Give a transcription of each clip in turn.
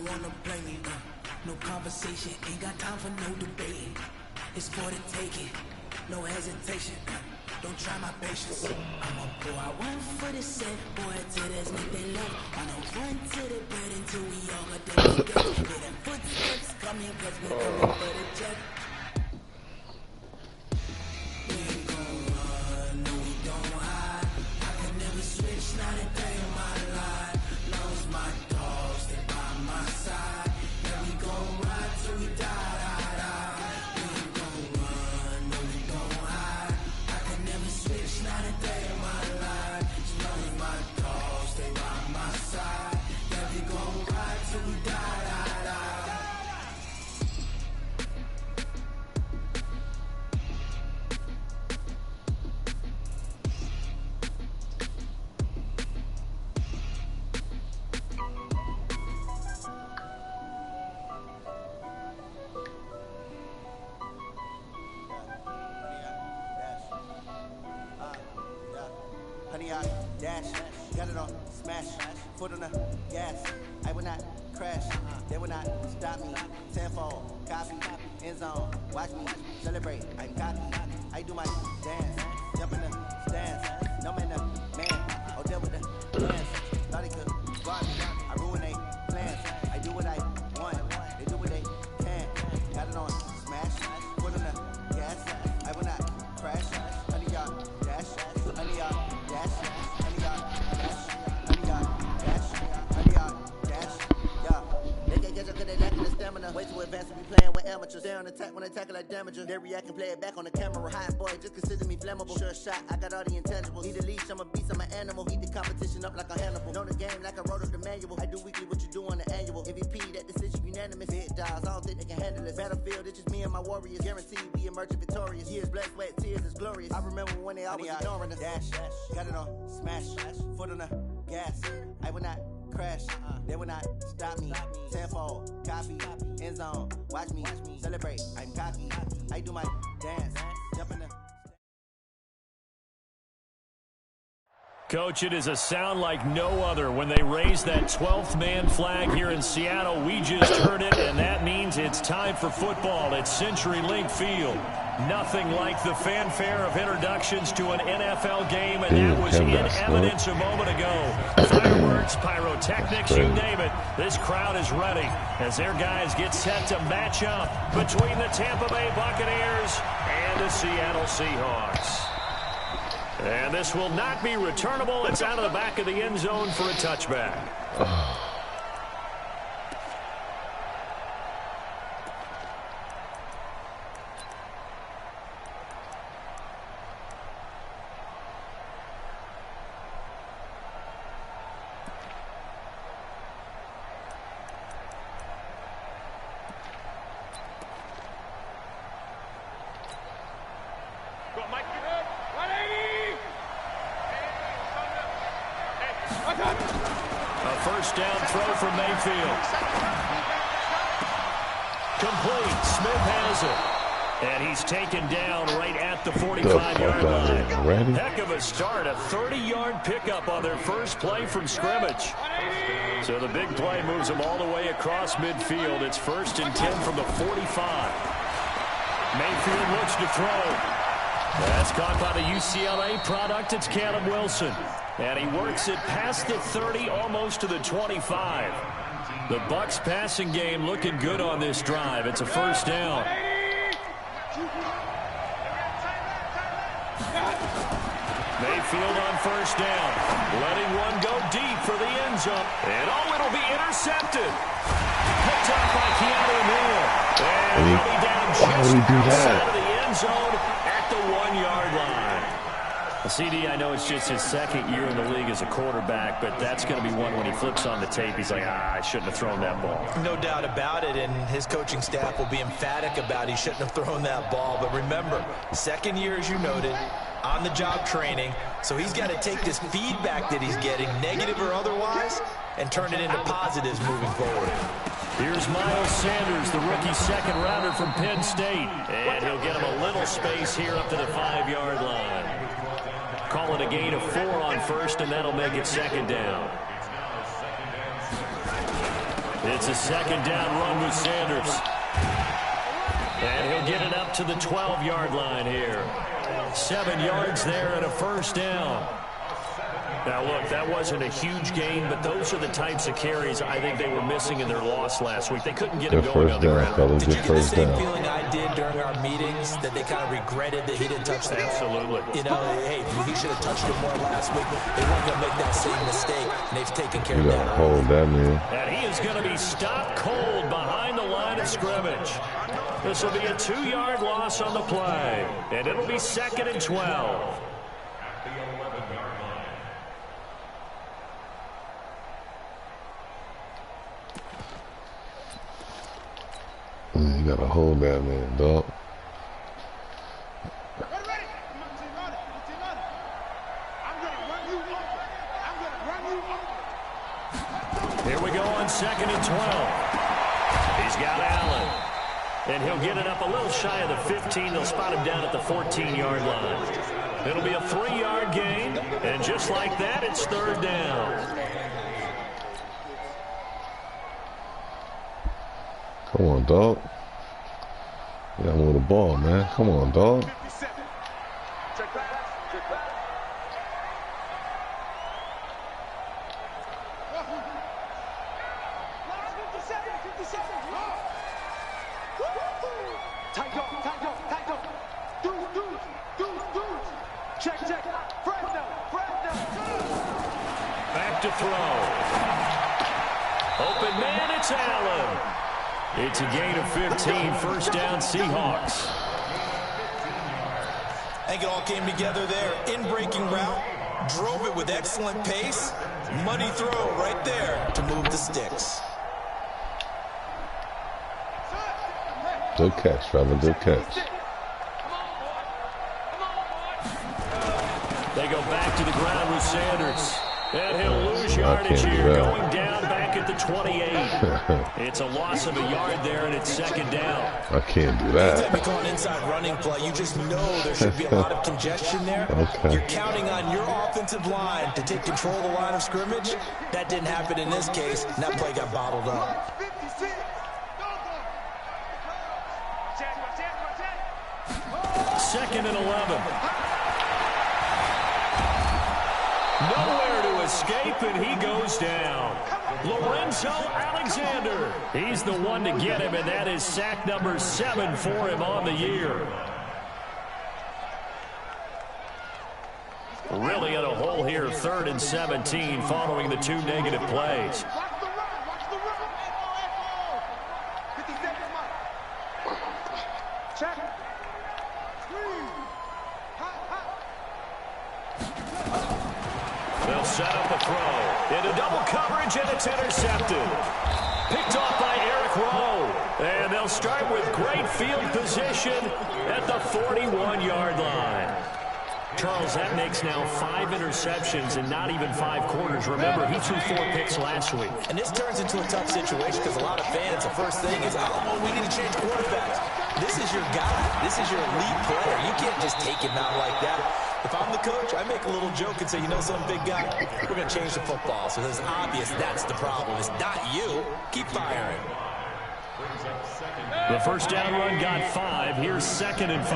wanna blame me. No conversation, ain't got time for no debating. It's for the taking, no hesitation. Don't try my patience. I'ma pour out one for the set, boy, to this make they love. I'ma run to the bed until we all got them together. Hear them footsteps coming, cause we coming for the jet. We ain't gon' run, no we don't hide. I can never switch, not a day in my life. Lost my dogs, they by my side. Yeah, we gon' ride till we die. Not a day in my life, as long as my dogs stay by my side. Yeah, we gon' ride till we die. Dash, got it on, smash, foot on the gas. I will not crash, they will not stop me. Tenfold, copy, end zone, watch me celebrate. I'm cocky, I do my dance, jump in the stands. No man, man, I'll deal with the plans. Thought he could guard me, I ruin they plans. I do what I want, they do what they can. Got it on, smash, foot on the gas. I will not crash, honey y'all dash, honey y'all dash. Way too advanced to be playing with amateurs. They on attack when they tackle like damager. They react and play it back on the camera. Hot boy, just consider me flammable. Sure shot, I got all the intangibles. Need a leash, I'm a beast, I'm an animal. Eat the competition up like a Hannibal. Know the game like I wrote up the manual. I do weekly what you do on the annual. MVP, that decision unanimous. Hit dials, I don't think they can handle it. Battlefield, it's just me and my warriors. Guaranteed we emerge victorious. Years, blood, sweat, tears is glorious. I remember when they always ignoring us. Dash, got it on, smash, foot on the gas. I will not crash, they will not stop me. Tenfold, copy, end zone, watch me celebrate. I'm cocky, I do my dance, jump in the. Coach, it is a sound like no other when they raise that 12th man flag here in Seattle. We just heard it, and that means it's time for football at CenturyLink Field. Nothing like the fanfare of introductions to an NFL game, and that was in evidence a moment ago. Fireworks, pyrotechnics, you name it. This crowd is ready as their guys get set to match up between the Tampa Bay Buccaneers and the Seattle Seahawks. And this will not be returnable. It's out of the back of the end zone for a touchback. A first down throw from Mayfield. Complete. Smith has it. And he's taken down right at the 45-yard line. Heck of a start. A 30-yard pickup on their first play from scrimmage. So the big play moves them all the way across midfield. It's 1st and 10 from the 45. Mayfield looks to throw. That's caught by the UCLA product. It's Caleb Wilson. And he works it past the 30, almost to the 25. The Bucs passing game looking good on this drive. It's a first down. Mayfield on first down. Letting one go deep for the end zone. And oh, it'll be intercepted. Picked up by Keanu Neal. And he'll be down just outside of the end zone at the 1-yard line. CD, I know it's just his second year in the league as a quarterback, but that's going to be one when he flips on the tape. He's like, I shouldn't have thrown that ball. No doubt about it, and his coaching staff will be emphatic about he shouldn't have thrown that ball. But remember, second year, as you noted, on-the-job training, so he's got to take this feedback that he's getting, negative or otherwise, and turn it into positives moving forward. Here's Miles Sanders, the rookie second-rounder from Penn State. And he'll get him a little space here up to the 5-yard line. Call it a gain of 4 on first, and that'll make it second down. It's a second down run with Sanders. And he'll get it up to the 12-yard line here. 7 yards there and a first down. Now, look, that wasn't a huge gain, but those are the types of carries I think they were missing in their loss last week. They couldn't get him going on the ground. Did you get the same feeling I did during our meetings, that they kind of regretted that he didn't touch that? Absolutely. You know, hey, he should have touched it more last week. They weren't going to make that same mistake, and they've taken care of that. Hold that, man. And he is going to be stopped cold behind the line of scrimmage. This will be a 2-yard loss on the play, and it'll be 2nd and 12. You gotta hold that, man, dog. Here we go on 2nd and 12. He's got Allen. And he'll get it up a little shy of the 15. They'll spot him down at the 14-yard line. It'll be a 3-yard gain. And just like that, it's 3rd down. Come on, dog. You gotta move the ball, man. Come on, dog. Back to throw. Open man, it's Allen. It's a gain of 15, first down Seahawks. I think it all came together there. In-breaking route, drove it with excellent pace. Money throw right there to move the sticks. Good catch, brother. Good catch. They go back to the ground with Sanders. And he'll lose yardage here, going down back at the 28. It's a loss of a yard there, and it's 2nd down. I can't do that. Anytime you call an inside running play, you just know there should be a lot of congestion there. Okay. You're counting on your offensive line to take control of the line of scrimmage. That didn't happen in this case, and that play got bottled up. 2nd and 11. Nowhere to escape, and he goes down. Lorenzo Alexander. He's the one to get him, and that is sack number 7 for him on the year. Really in a hole here, 3rd and 17, following the 2 negative plays. They'll set up a throw. Into double coverage, and it's intercepted. Picked off by Eric Rowe. And they'll start with great field position at the 41-yard line. Charles, that makes now 5 interceptions in not even 5 quarters. Remember, he threw 4 picks last week. And this turns into a tough situation because a lot of fans, the first thing is, oh, we need to change quarterbacks. This is your guy. This is your elite player. You can't just take him out like that. If I'm the coach, I make a little joke and say, you know, some big guy, we're going to change the football. So it's obvious that's the problem. It's not you. Keep firing. The first down run got 5. Here's 2nd and 5.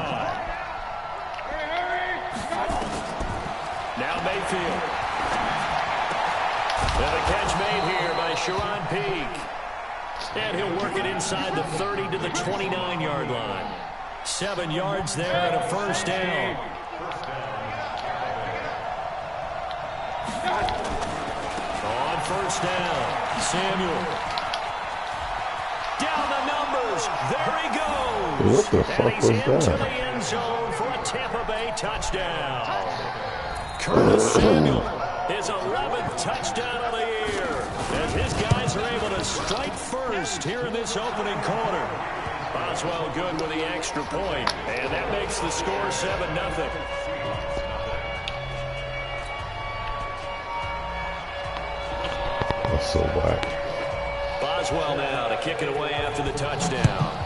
Now Mayfield. And a catch made here by Sharon Peake. And he'll work it inside the 30 to the 29-yard line. 7 yards there and a first down. On first down, Samuel. Down the numbers. There he goes. What the fuck was into that? the end zone for a Tampa Bay touchdown. Curtis Samuel, his 11th touchdown of the year, as his guys are able to strike first here in this opening quarter. Boswell good with the extra point, and that makes the score 7-0. That's so whack. Boswell now to kick it away after the touchdown.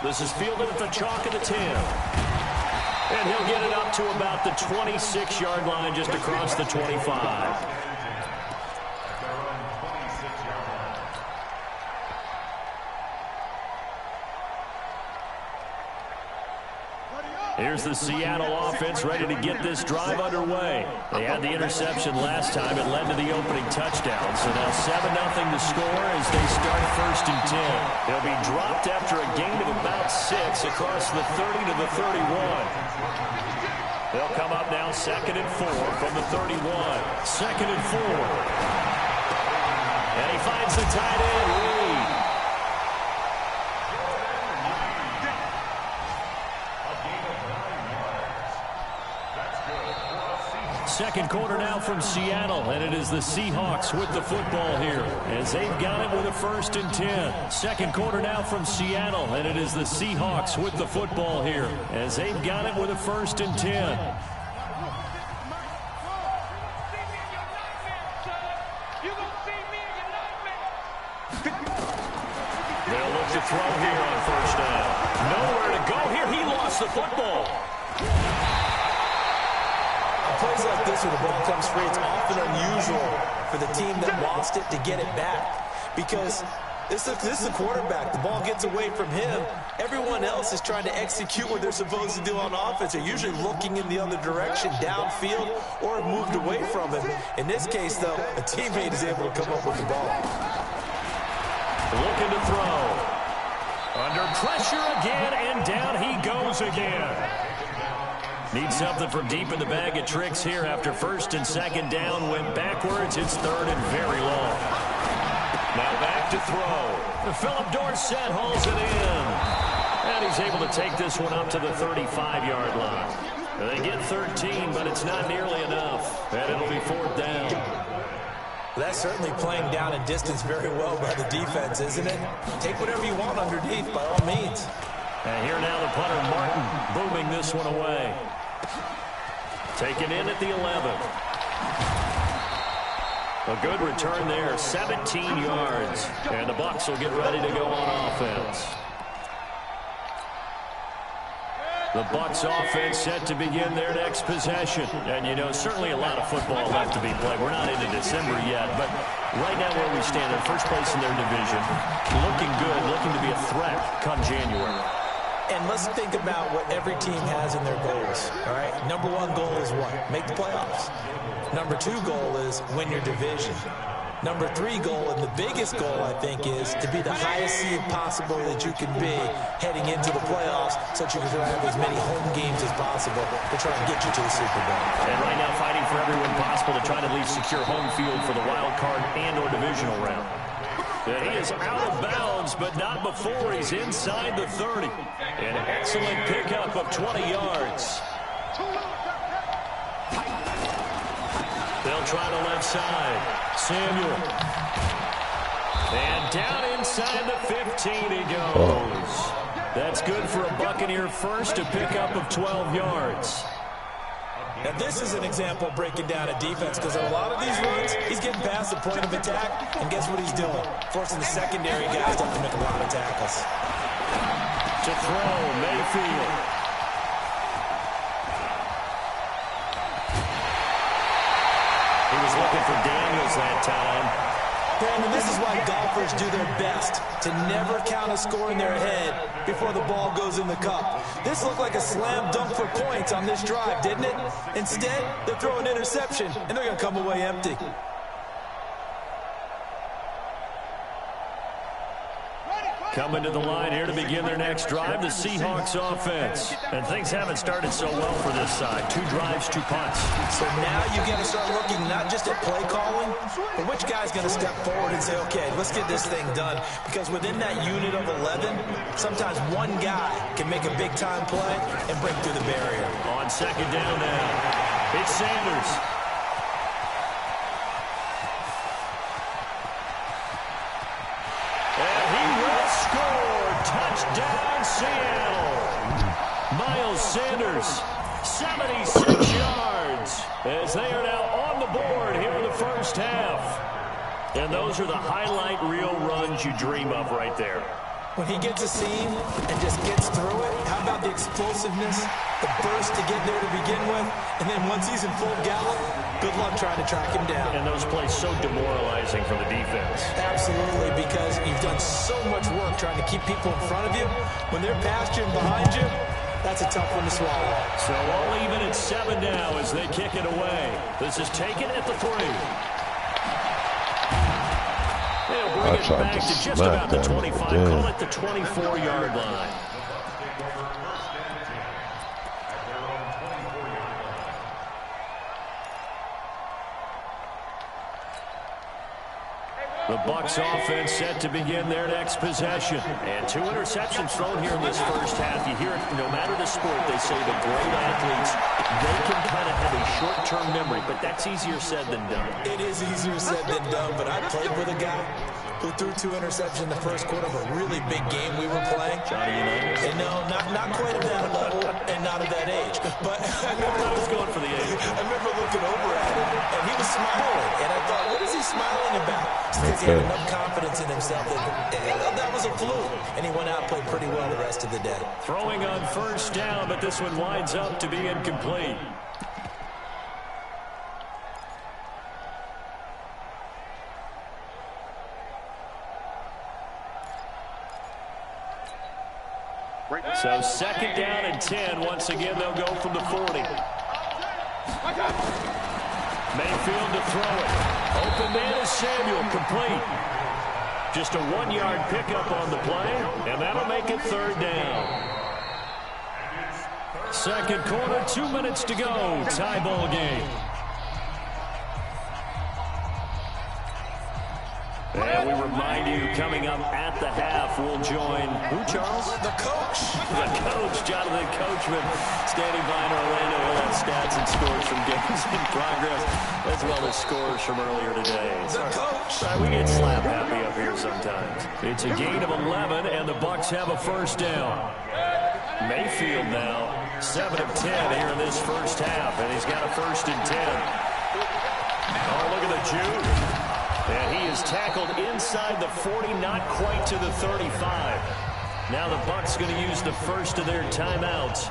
This is fielded at the chalk of the 10. And he'll get it up to about the 26-yard line, just across the 25. Here's the Seattle offense ready to get this drive underway. They had the interception last time. It led to the opening touchdown. So now 7-0 to score as they start 1st and 10. They'll be dropped after a gain of about 6 across the 30 to the 31. They'll come up now 2nd and 4 from the 31. 2nd and 4. And he finds the tight end, Reed. Second quarter now from Seattle, and it is the Seahawks with the football here as they've got it with a 1st and 10. Second quarter now from Seattle, and it is the Seahawks with the football here as they've got it with a 1st and 10. They'll look to throw here on 1st down. Nowhere to go here. He lost the football. Plays like this where the ball comes free, it's often unusual for the team that lost it to get it back because this is the quarterback. The ball gets away from him. Everyone else is trying to execute what they're supposed to do on offense. They're usually looking in the other direction, downfield, or have moved away from him. In this case, though, a teammate is able to come up with the ball. Looking to throw. Under pressure again, and down he goes again. Needs something from deep in the bag of tricks here after 1st and 2nd down. Went backwards. It's 3rd and very long. Now back to throw. Philip Dorsett hauls it in. And he's able to take this one up to the 35-yard line. They get 13, but it's not nearly enough. And it'll be 4th down. That's certainly playing down and distance very well by the defense, isn't it? Take whatever you want underneath by all means. And here now the punter, Martin, booming this one away. Taken in at the 11. A good return there, 17 yards. And the Bucs will get ready to go on offense. The Bucs offense set to begin their next possession. And, you know, certainly a lot of football left to be played. We're not into December yet, but right now where we stand in first place in their division, looking good, looking to be a threat come January. And let's think about what every team has in their goals, all right? Number 1 goal is what? Make the playoffs. Number 2 goal is win your division. Number 3 goal, and the biggest goal, I think, is to be the highest seed possible that you can be heading into the playoffs so that you can have as many home games as possible to try and get you to the Super Bowl. And right now fighting for every win possible to try to at least secure home field for the wild card and or divisional round. He is out of bounds, but not before he's inside the 30. An excellent pickup of 20 yards. They'll try the left side. Samuel. And down inside the 15 he goes. That's good for a Buccaneer first, a pickup of 12 yards. Now, this is an example of breaking down a defense because a lot of these runs, he's getting past the point of attack, and guess what he's doing? Forcing the secondary guys to have to make a lot of tackles. To throw, Mayfield. He was looking for Daniels that time. Brandon, this is why golfers do their best to never count a score in their head before the ball goes in the cup. This looked like a slam dunk for points on this drive, didn't it? Instead, they throw an interception, and they're going to come away empty. Coming to the line here to begin their next drive, the Seahawks offense. And things haven't started so well for this side. 2 drives, 2 punts. So now you got to start looking not just at play calling, but which guy's going to step forward and say, okay, let's get this thing done. Because within that unit of 11, sometimes one guy can make a big-time play and break through the barrier. On 2nd down now, it's Sanders. Touchdown, Seattle. Miles Sanders, 76 yards, as they are now on the board here in the first half. And those are the highlight reel runs you dream of right there. When he gets a seam and just gets through it, how about the explosiveness, the burst to get there to begin with, and then once he's in full gallop, good luck trying to track him down. And those plays so demoralizing for the defense. Absolutely, because you've done so much work trying to keep people in front of you. When they're past you and behind you, that's That's a tough one to swallow. So all even at 7 now as they kick it away. This is taken at the 3. They'll bring it back to just about the 25. Call it the 24-yard line. The Bucs offense set to begin their next possession. And 2 interceptions thrown here in this first half. You hear it, no matter the sport, they say the great athletes, they can kind of have a short-term memory, but that's easier said than done. It is easier said than done, but I played with a guy who threw 2 interceptions in the first quarter of a really big game we were playing. Johnny Unitas? And no, not quite at that level and not at that age. But I was going for the age. I remember looking over at him, and he was smiling. And I thought, what is he smiling about? Because he had enough confidence in himself that was a fluke. And he went out and played pretty well the rest of the day. Throwing on first down, but this one winds up to be incomplete. So second down and 10. Once again, they'll go from the 40. Mayfield to throw it. Open man is Samuel, complete. Just a 1-yard pickup on the play, and that'll make it 3rd down. Second quarter, 2 minutes to go. Tie ball game. And we remind you, coming up at the half, we'll join who, Charles? The coach. The coach, Jonathan Coachman, standing by in Orlando. He'll have stats and scores from games in progress, as well as scores from earlier today. The coach. We get slap happy up here sometimes. It's a gain of 11, and the Bucs have a first down. Mayfield now, 7 of 10 here in this first half, and he's got a 1st and 10. Oh, look at the juke. And he is tackled inside the 40, not quite to the 35. Now the Bucs going to use the first of their timeouts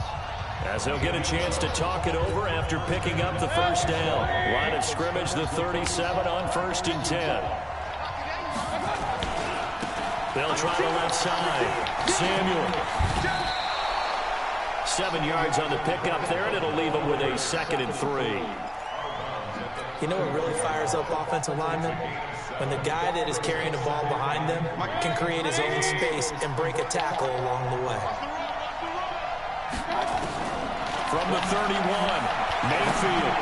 as they'll get a chance to talk it over after picking up the first down. Line of scrimmage, the 37 on 1st and 10. They'll try the left side. Samuel. 7 yards on the pickup there, and it'll leave them with a 2nd and 3. You know what really fires up offensive linemen? When the guy that is carrying the ball behind them can create his own space and break a tackle along the way. From the 31, Mayfield.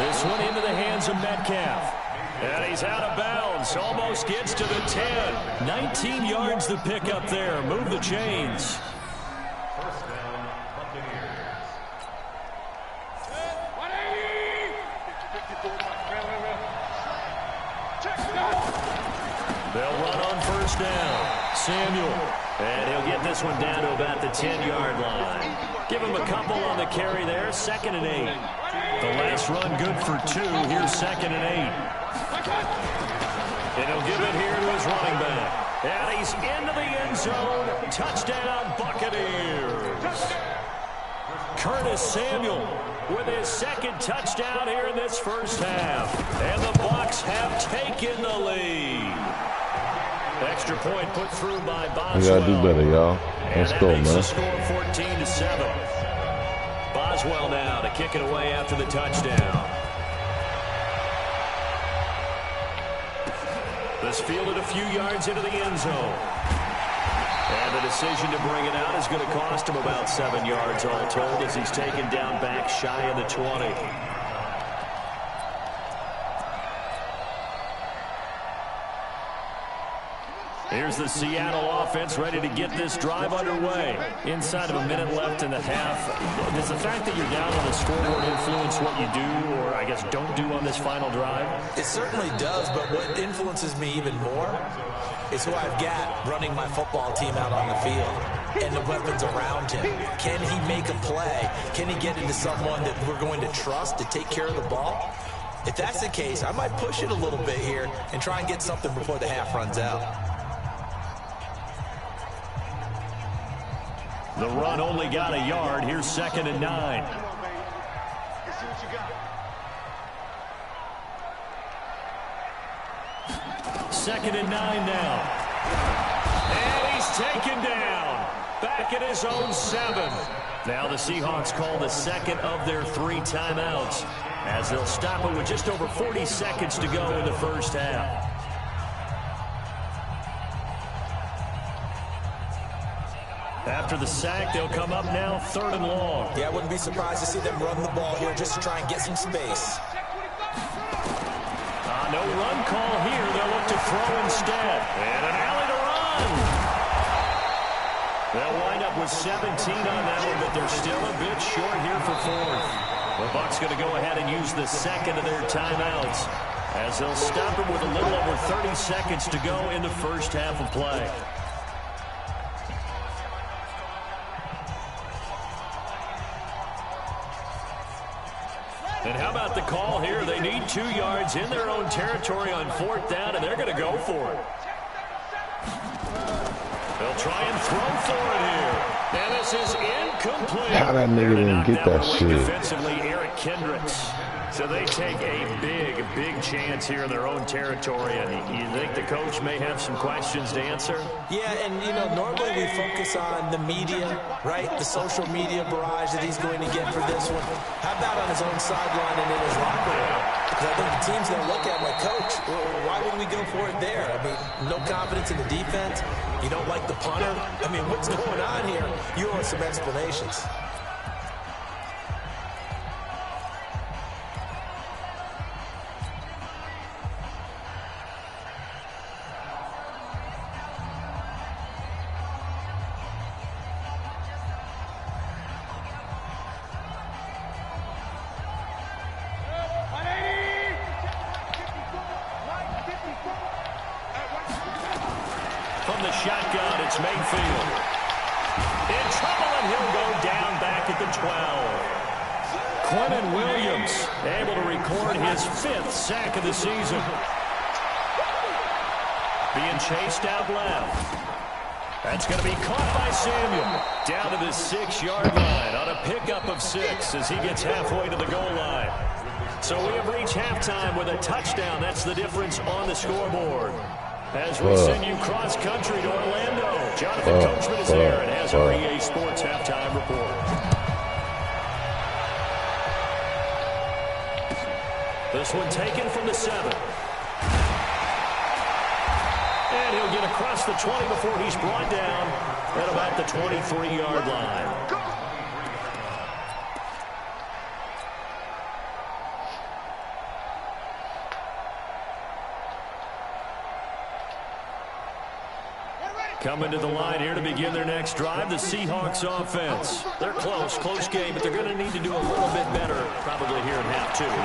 This one into the hands of Metcalf. And he's out of bounds. Almost gets to the 10. 19 yards the pickup there. Move the chains. They'll run on first down. Samuel. And he'll get this one down to about the 10-yard line. Give him a couple on the carry there. 2nd and 8. The last run good for 2. Here's 2nd and 8. And he'll give it here to his running back. And he's into the end zone. Touchdown, Buccaneers. Curtis Samuel with his 2nd touchdown here in this first half. And the Bucs have taken the lead. Extra point put through by Boswell. We gotta do better, y'all. Let's go, man. The score 14-7. Boswell now to kick it away after the touchdown. This fielded a few yards into the end zone. And the decision to bring it out is going to cost him about 7 yards all told as he's taken down back shy of the 20. Here's the Seattle offense ready to get this drive underway. Inside of a minute left in the half. Does the fact that you're down on the scoreboard influence what you do, or I guess don't do on this final drive? It certainly does, but what influences me even more is who I've got running my football team out on the field and the weapons around him. Can he make a play? Can he get into someone that we're going to trust to take care of the ball? If that's the case, I might push it a little bit here and try and get something before the half runs out. The run only got a yard. Here's 2nd and 9. Second and 9 now. And he's taken down. Back at his own 7. Now the Seahawks call the second of their 3 timeouts as they'll stop it with just over 40 seconds to go in the first half. After the sack, they'll come up now 3rd and long. Yeah, I wouldn't be surprised to see them run the ball here just to try and get some space. No run call here. They'll look to throw instead. And an alley to run. They'll wind up with 17 on that one, but they're still a bit short here for 4th. The Bucs going to go ahead and use the second of their timeouts as they'll stop it with a little over 30 seconds to go in the first half of play. And how about the call here? They need 2 yards in their own territory on 4th down, and they're going to go for it. They'll try and throw for it here. And this is incomplete. How that nigga didn't get that shit? Defensively, Eric Kendricks. So they take a big chance here in their own territory. And you think the coach may have some questions to answer? Yeah, and, you know, normally we focus on the media, right? The social media barrage that he's going to get for this one. How about on his own sideline and in his locker room? Because I think the team's going to look at my coach. Well, why would we go for it there? I mean, no confidence in the defense. You don't like the punter. I mean, what's going on here? You owe us some explanations. From the shotgun, it's Mayfield. In trouble, and he'll go down back at the 12. Quentin Williams able to record his 5th sack of the season. Being chased out left. That's going to be caught by Samuel. Down to the 6-yard line on a pickup of 6 as he gets halfway to the goal line. So we have reached halftime with a touchdown. That's the difference on the scoreboard. As we send you cross-country to Orlando, Jonathan Coachman is there and has our EA Sports halftime report. This one taken from the 7. And he'll get across the 20 before he's brought down at about the 23-yard line. Coming to the line here to begin their next drive, the Seahawks offense. They're close game, but they're going to need to do a little bit better probably here in half 2, you know?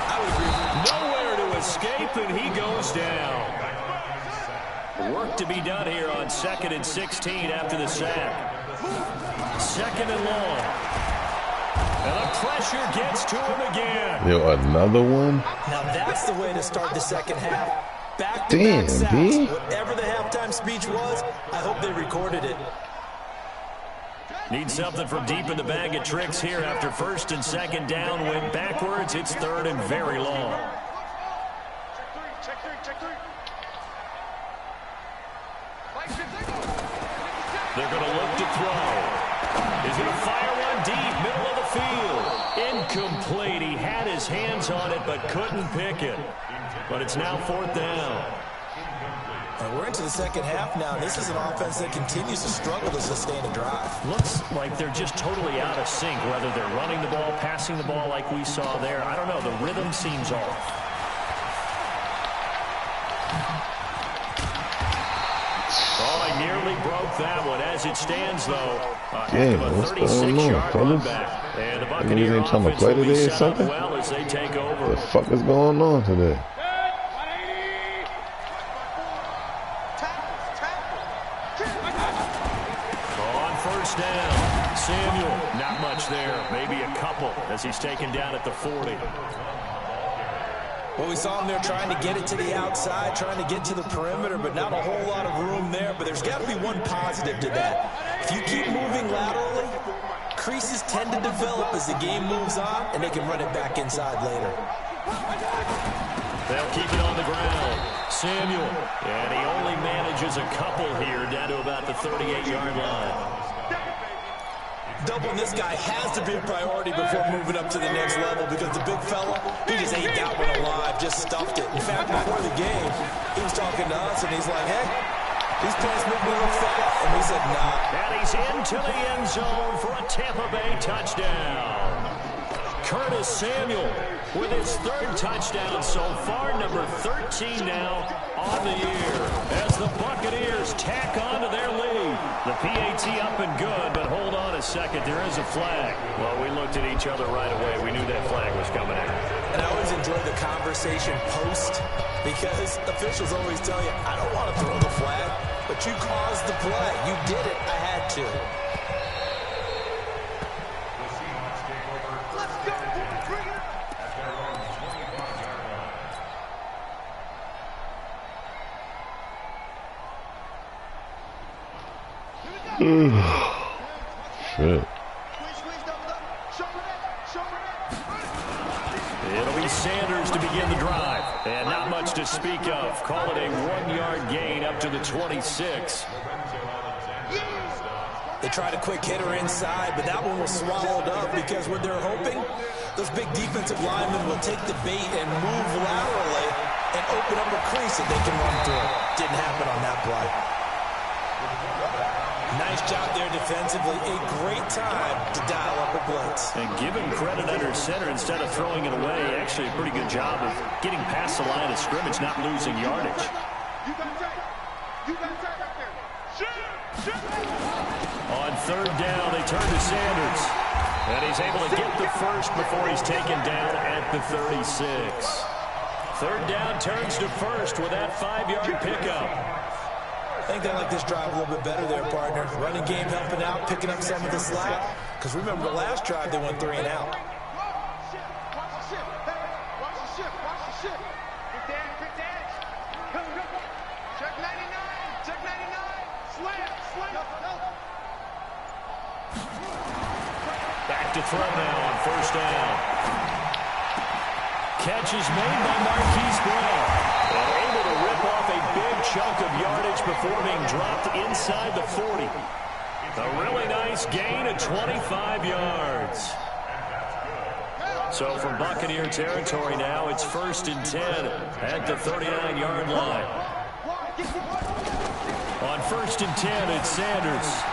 I would agree. Nowhere to escape, and he goes down. Work to be done here on 2nd and 16 after the sack. 2nd and long. And the pressure gets to him again. Yo, another one? Now that's the way to start the second half. Damn, Back-to-back sacks. B. Whatever the halftime speech was, I hope they recorded it. Need something from deep in the bag of tricks here after 1st and 2nd down. Went backwards. It's 3rd and very long. Check three. They're going to look to throw. He's going to fire one deep, middle of the field. Incomplete. He had his hands on it but couldn't pick it. But it's now 4th down. And we're into the second half now. This is an offense that continues to struggle to sustain a drive. Looks like they're just totally out of sync, whether they're running the ball, passing the ball like we saw there. I don't know. The rhythm seems off. Oh, he nearly broke that one. As it stands, though, Damn, what's going on, fellas? And the Buccaneers ain't trying to play today or something? well as they take over. What the fuck is going on today? On 1st down, Samuel, not much there, maybe a couple as he's taken down at the 40. Well, we saw him there trying to get it to the outside, trying to get to the perimeter, but not a whole lot of room there. But there's got to be one positive to that. If you keep moving laterally, creases tend to develop as the game moves on, and they can run it back inside later. They'll keep it on the ground. Samuel, and he only manages a couple here down to about the 38-yard line. Doubling this guy has to be a priority before moving up to the next level because the big fella, he just ate that one alive, just stuffed it. In fact, before the game, he was talking to us, and he's like, hey, these pants make me look fat. And we said, nah. And he's into the end zone for a Tampa Bay touchdown. Curtis Samuel with his third touchdown so far, number 13 now on the year, as the Buccaneers tack on to their lead. The PAT up and good, but hold on a second, there is a flag. Well, we looked at each other right away. We knew that flag was coming in. And I always enjoy the conversation post, because officials always tell you, I don't want to throw the flag, but you caused the play. You did it. I had to. Shit. It'll be Sanders to begin the drive. And not much to speak of. Call it a 1-yard gain up to the 26. They tried a quick hitter inside, but that one was swallowed up because what they're hoping, those big defensive linemen will take the bait and move laterally and open up a crease that they can run through. Didn't happen on that play. Nice job there defensively. A great time to dial up a blitz. And give him credit under center instead of throwing it away. Actually, a pretty good job of getting past the line of scrimmage, not losing yardage. On third down, they turn to Sanders. And he's able to get the first before he's taken down at the 36. Third down turns to first with that 5-yard pickup. I think they like this drive a little bit better there, partner. Running game helping out, picking up some of the slack. Because remember, the last drive, they went 3 and out. Back to throw now on first down. Catch is made by Marquise Brown. And able to rip off a big chunk of yardage before being dropped inside the 40. A really nice gain of 25 yards. So from Buccaneer territory now, it's 1st and 10 at the 39-yard line. On 1st and 10, it's Sanders.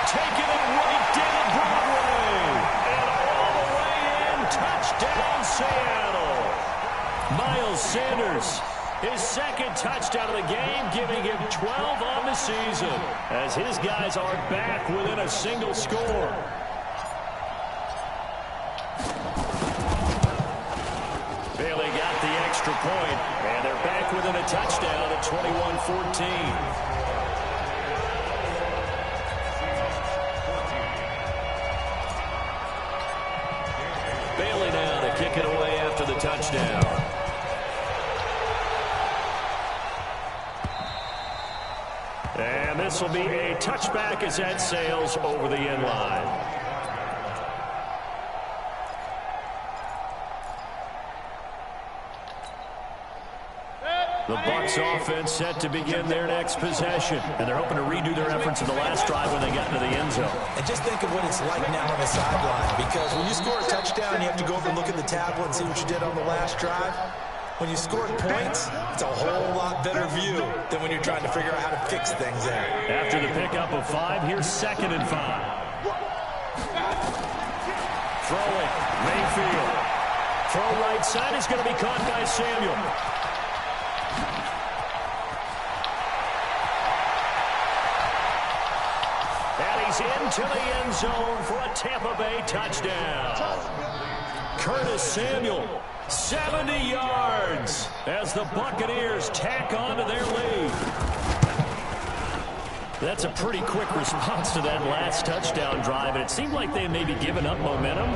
Taking it right down Broadway. And all the way in, touchdown Seattle. Miles Sanders, his second touchdown of the game, giving him 12 on the season, as his guys are back within a single score. Bailey got the extra point, and they're back within a touchdown at 21-14. Bailey now to kick it away after the touchdown. And this will be a touchback as that sails over the end line. The Bucs offense set to begin their next possession. And they're hoping to redo their efforts in the last drive when they got into the end zone. And just think of what it's like now on the sideline. Because when you score a touchdown, you have to go over and look at the tablet and see what you did on the last drive. When you score points, it's a whole lot better view than when you're trying to figure out how to fix things there. After the pickup of 5, here's 2nd and 5. Throwing, Mayfield. Throw right side is going to be caught by Samuel. And he's into the end zone for a Tampa Bay touchdown. Curtis Samuel, 70 yards as the Buccaneers tack on to their lead. That's a pretty quick response to that last touchdown drive, and it seemed like they may be giving up momentum,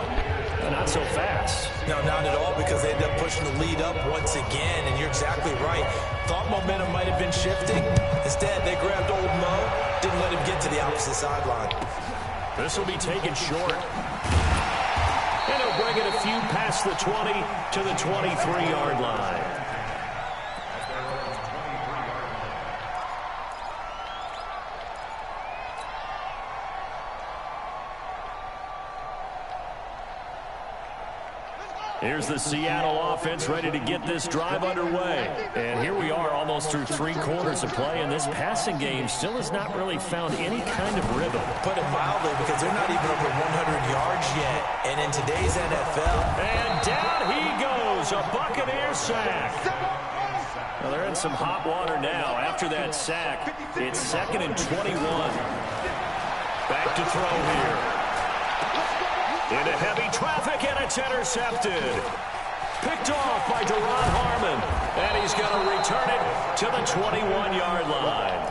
but not so fast. No, not at all, because they ended up pushing the lead up once again, and you're exactly right. Thought momentum might have been shifting. Instead, they grabbed old Mo, didn't let him get to the opposite sideline. This will be taken short. And he'll bring it a few past the 20 to the 23-yard line. Here's the Seattle offense ready to get this drive underway. And here we are almost through 3 quarters of play, and this passing game still has not really found any kind of rhythm. Put it mildly, because they're not even over 100 yards yet. And in today's NFL. And down he goes, a Buccaneer sack. Well, they're in some hot water now. After that sack, it's 2nd and 21. Back to throw here. Into heavy traffic, and it's intercepted. Picked off by Deron Harmon. And he's going to return it to the 21-yard line.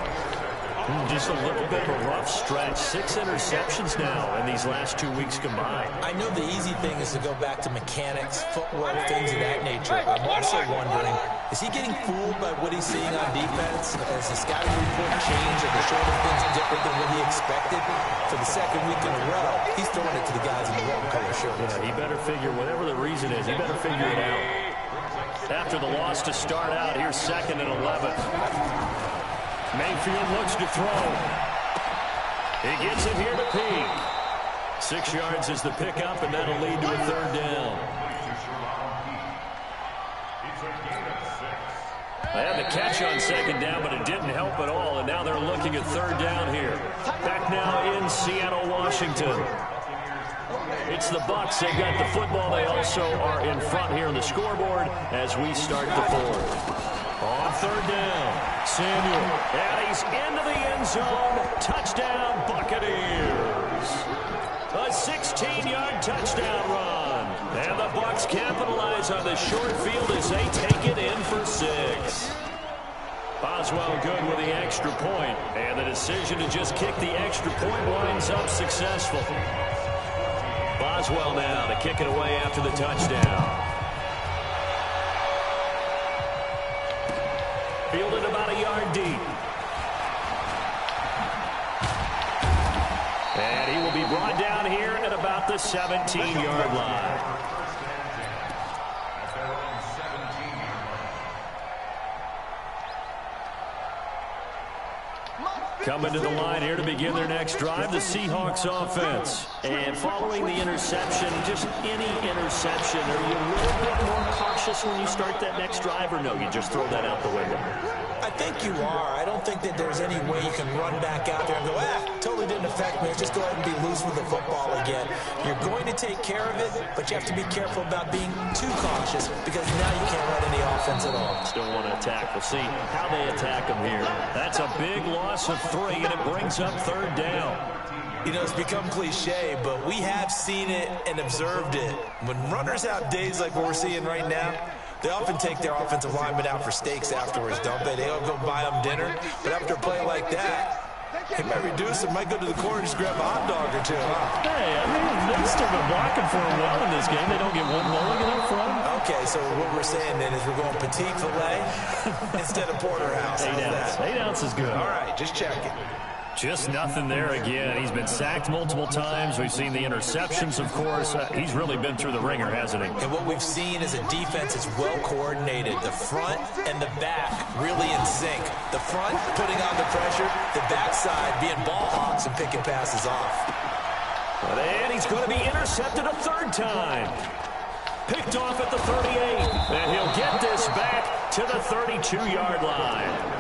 Just a little bit of a rough stretch. 6 interceptions now in these last 2 weeks combined. I know the easy thing is to go back to mechanics, footwork, things of that nature. I'm also wondering, is he getting fooled by what he's seeing on defense? Has the scouting report changed? Are the shorter things different than what he expected? For the 2nd week in a row, he's throwing it to the guys in the wrong color shirts. Yeah, he better figure, whatever the reason is, he better figure it out. After the loss to start out, here's 2nd and 11. Mayfield looks to throw. He gets it here to Peak. 6 yards is the pickup, and that'll lead to a 3rd down. They had the catch on 2nd down, but it didn't help at all, and now they're looking at 3rd down here. Back now in Seattle, Washington. It's the Bucs. They've got the football. They also are in front here on the scoreboard as we start the 4th. On 3rd down, Samuel, and he's into the end zone. Touchdown, Buccaneers. A 16-yard touchdown run. And the Bucs capitalize on the short field as they take it in for 6. Boswell good with the extra point, and the decision to just kick the extra point winds up successful. Boswell now to kick it away after the touchdown. Fielded about a yard deep. And he will be brought down here at about the 17-yard line. Coming to the line here to begin their next drive, the Seahawks offense. And following the interception, just any interception, are you a little bit more cautious when you start that next drive, or no, you just throw that out the window? I think you are. I don't think that there's any way you can run back out there and go, totally didn't affect me. Just go ahead and be loose with the football again. You're going to take care of it, but you have to be careful about being too cautious because now you can't run any offense at all. Still want to attack. We'll see how they attack them here. That's a big loss of 3, and it brings up 3rd down. You know, it's become cliche, but we have seen it and observed it. When runners have days like what we're seeing right now, they often take their offensive linemen out for steaks afterwards, don't they? They all go buy them dinner. But after a play like that, they might reduce it, might go to the corner and just grab a hot dog or 2. Huh? Hey, I mean, they've still been blocking for a while in this game. They don't get one mulligan up front. Okay, so what we're saying then is we're going petite filet instead of porterhouse. 8 ounce. 8 ounce is good. All right, just checking. Just nothing there again. He's been sacked multiple times. We've seen the interceptions, of course. He's really been through the ringer, hasn't he? And what we've seen is a defense that's well coordinated. The front and the back really in sync. The front putting on the pressure, the backside being ball hawks and picking passes off. And he's going to be intercepted a 3rd time. Picked off at the 38. And he'll get this back to the 32-yard line.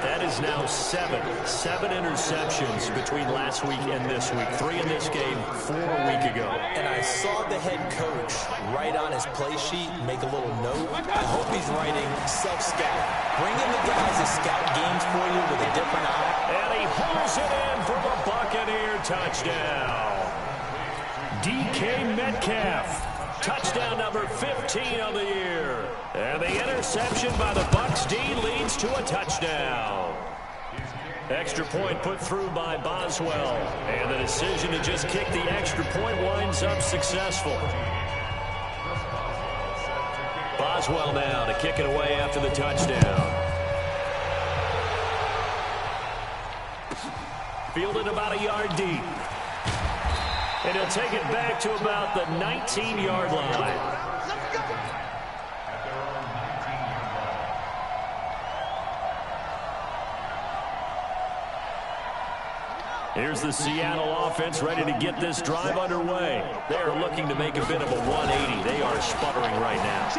That is now 7 interceptions between last week and this week. 3 in this game, 4 a week ago. And I saw the head coach write on his play sheet, make a little note. I hope he's writing self-scout. Bring in the guys that scout games for you with a different eye. And he pulls it in for the Buccaneer touchdown. DK Metcalf. Touchdown number 15 of the year. And the interception by the Bucs D leads to a touchdown. Extra point put through by Boswell. And the decision to just kick the extra point winds up successful. Boswell now to kick it away after the touchdown. Fielded about a yard deep. And he'll take it back to about the 19-yard line. Here's the Seattle offense ready to get this drive underway. They are looking to make a bit of a 180. They are sputtering right now.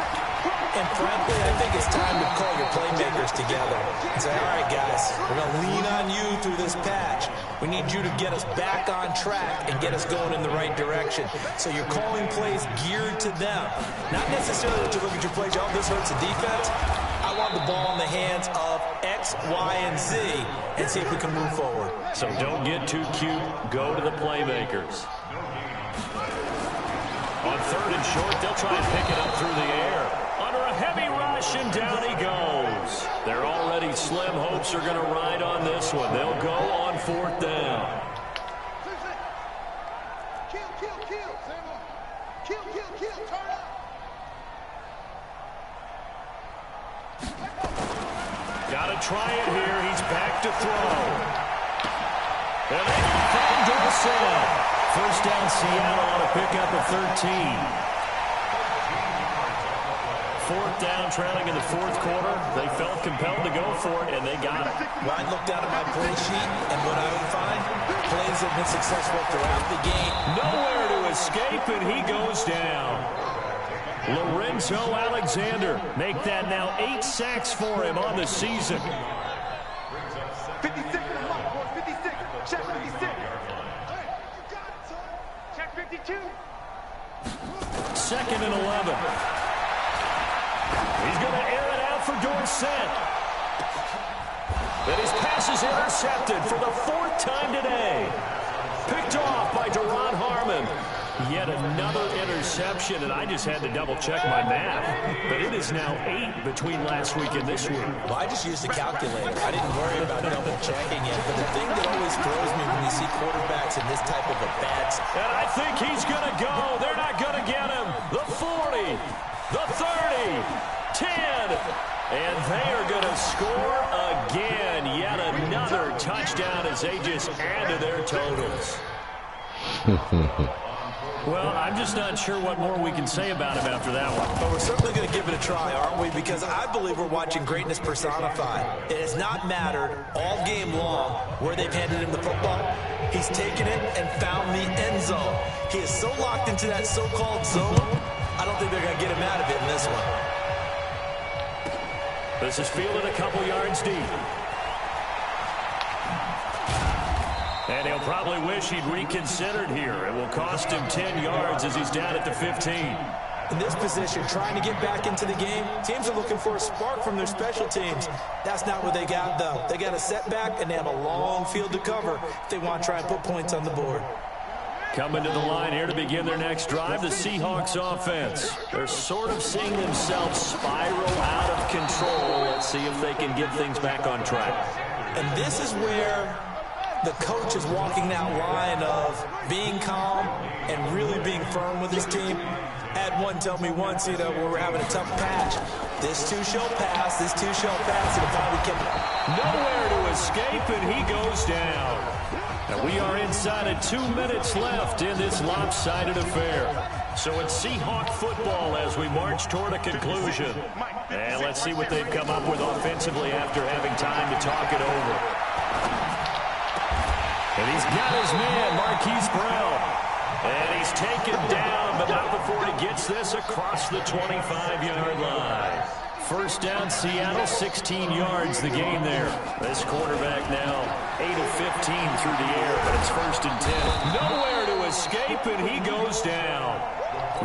And frankly, I think it's time to call your playmakers together and say, all right, guys, we're going to lean on you through this patch. We need you to get us back on track and get us going in the right direction. So you're calling plays geared to them. Not necessarily to look at your plays, oh, this hurts the defense. I want the ball in the hands of X, Y, and Z and see if we can move forward. So don't get too cute. Go to the playmakers. On 3rd and short, they'll try and pick it up through the air. Under a heavy rush, and down he goes. Their already slim hopes are going to ride on this one. They'll go on 4th down. Got to try it here. He's back to throw. And they find Dorsett. 1st down, Seattle on a pickup of 13. 4th down, trailing in the 4th quarter. They felt compelled to go for it, and they got it. Well, I looked down at my play sheet, and what I would find, plays have been successful throughout the game. Nowhere to escape, and he goes down. Lorenzo Alexander make that now 8 sacks for him on the season. 56 in the block, boys. 56. Check 56. Check 52. 2nd and 11. He's going to air it out for Dorsett. And his pass is intercepted for the 4th time today. Picked off by Duron Harmon. Yet another interception, and I just had to double-check my math. But it is now 8 between last week and this week. Well, I just used a calculator. I didn't worry about double-checking it. But the thing that always throws me when you see quarterbacks in this type of a bad... And I think he's going to go. They're not going to get him. The 40, the 30, 10, and they are going to score again. Yet another touchdown as they just add to their totals. Well, I'm just not sure what more we can say about him after that one. But we're certainly going to give it a try, aren't we? Because I believe we're watching greatness personified. It has not mattered all game long where they've handed him the football. He's taken it and found the end zone. He is so locked into that so-called zone, I don't think they're going to get him out of it in this one. This is fielded a couple yards deep. And he'll probably wish he'd reconsidered here. It will cost him 10 yards as he's down at the 15. In this position, trying to get back into the game, teams are looking for a spark from their special teams. That's not what they got, though. They got a setback, and they have a long field to cover if they want to try and put points on the board. Coming to the line here to begin their next drive, the Seahawks offense. They're sort of seeing themselves spiral out of control. Let's see if they can get things back on track. And this is where the coach is walking that line of being calm and really being firm with his team. I had one tell me once, you know, when we're having a tough patch, this too shall pass, and it finally came. Nowhere to escape, and he goes down. And we are inside of 2 minutes left in this lopsided affair. So it's Seahawk football as we march toward a conclusion. And let's see what they've come up with offensively after having time to talk it over. And he's got his man, Marquise Brown. And he's taken down, but not before he gets this across the 25-yard line. 1st down, Seattle, 16 yards the gain there. This quarterback now 8 of 15 through the air, but it's 1st and 10. Nowhere to escape, and he goes down.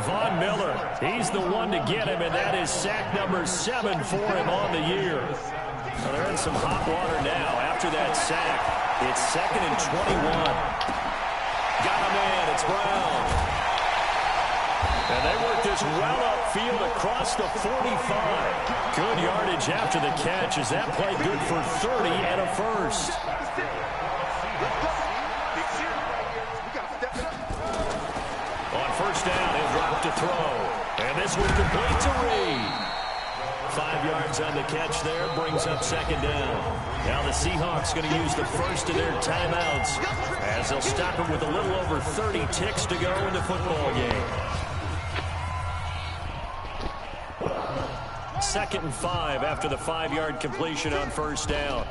Von Miller, he's the one to get him, and that is sack number 7 for him on the year. Well, they're in some hot water now after that sack. It's 2nd and 21. Got a man, it's Brown. And they work this well upfield across the 45. Good yardage after the catch. Is that play good for 30 and a first? On 1st down, he'll drop to throw. And this one complete to Reed. 5 yards on the catch there, brings up 2nd down. Now the Seahawks going to use the first of their timeouts as they'll stop it with a little over 30 ticks to go in the football game. 2nd and 5 after the 5-yard completion on 1st down.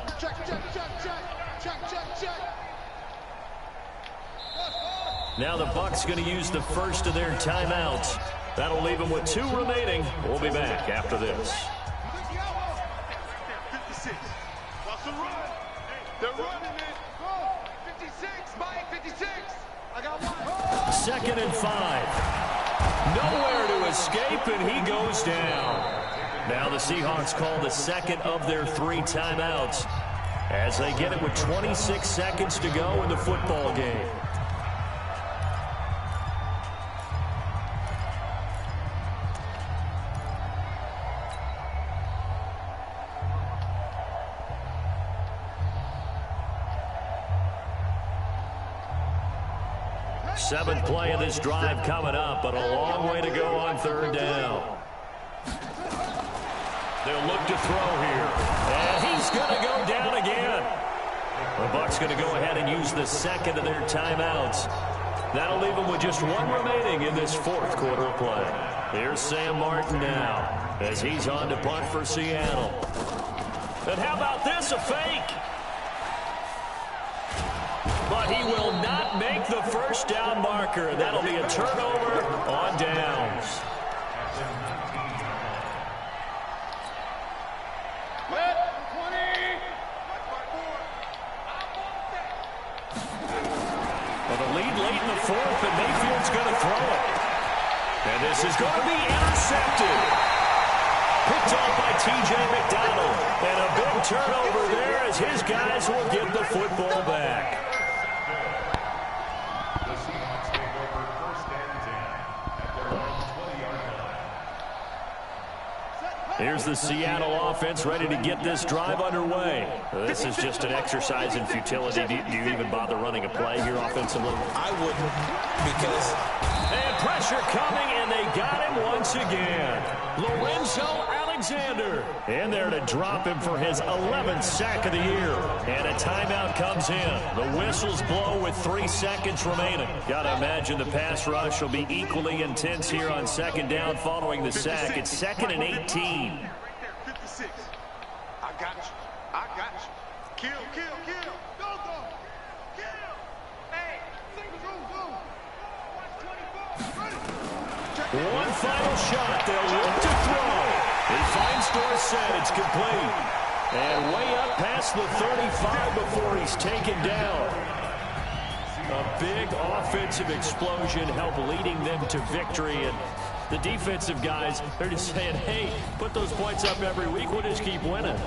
Now the Bucs going to use the first of their timeouts. That'll leave them with 2 remaining. We'll be back after this. 56. Watch the run. They're running it. 56. Mike, 56. I got 1. 2nd and 5. Nowhere to escape, and he goes down. Now the Seahawks call the second of their 3 timeouts as they get it with 26 seconds to go in the football game. Seventh play of this drive coming up, but a long way to go on 3rd down. They'll look to throw here, and he's going to go down again. The Bucs going to go ahead and use the second of their timeouts. That'll leave them with just 1 remaining in this 4th quarter of play. Here's Sam Martin now as he's on to punt for Seattle. And how about this, a fake? But he will not make the first down marker. That'll be a turnover on downs. Well, the lead late in the 4th, and Mayfield's going to throw it. And this is going to be intercepted. Picked off by T.J. McDonald. And a big turnover there as his guys will get the football back. Here's the Seattle offense ready to get this drive underway. This is just an exercise in futility. Do you even bother running a play here offensively? I wouldn't, because... And pressure coming, and they got him once again. Lorenzo Alexander in there to drop him for his 11th sack of the year. And a timeout comes in. The whistles blow with 3 seconds remaining. Got to imagine the pass rush will be equally intense here on 2nd down following the sack. It's 2nd and 18. 56. I got you. I got you. Kill, kill, kill. Go, go. Kill. Hey, go, go. One final shot. They'll look to throw. He finds Dorsett. It's complete. And way up past the 35 before he's taken down. A big offensive explosion helped leading them to victory. And the defensive guys, they're just saying, hey, put those points up every week. We'll just keep winning.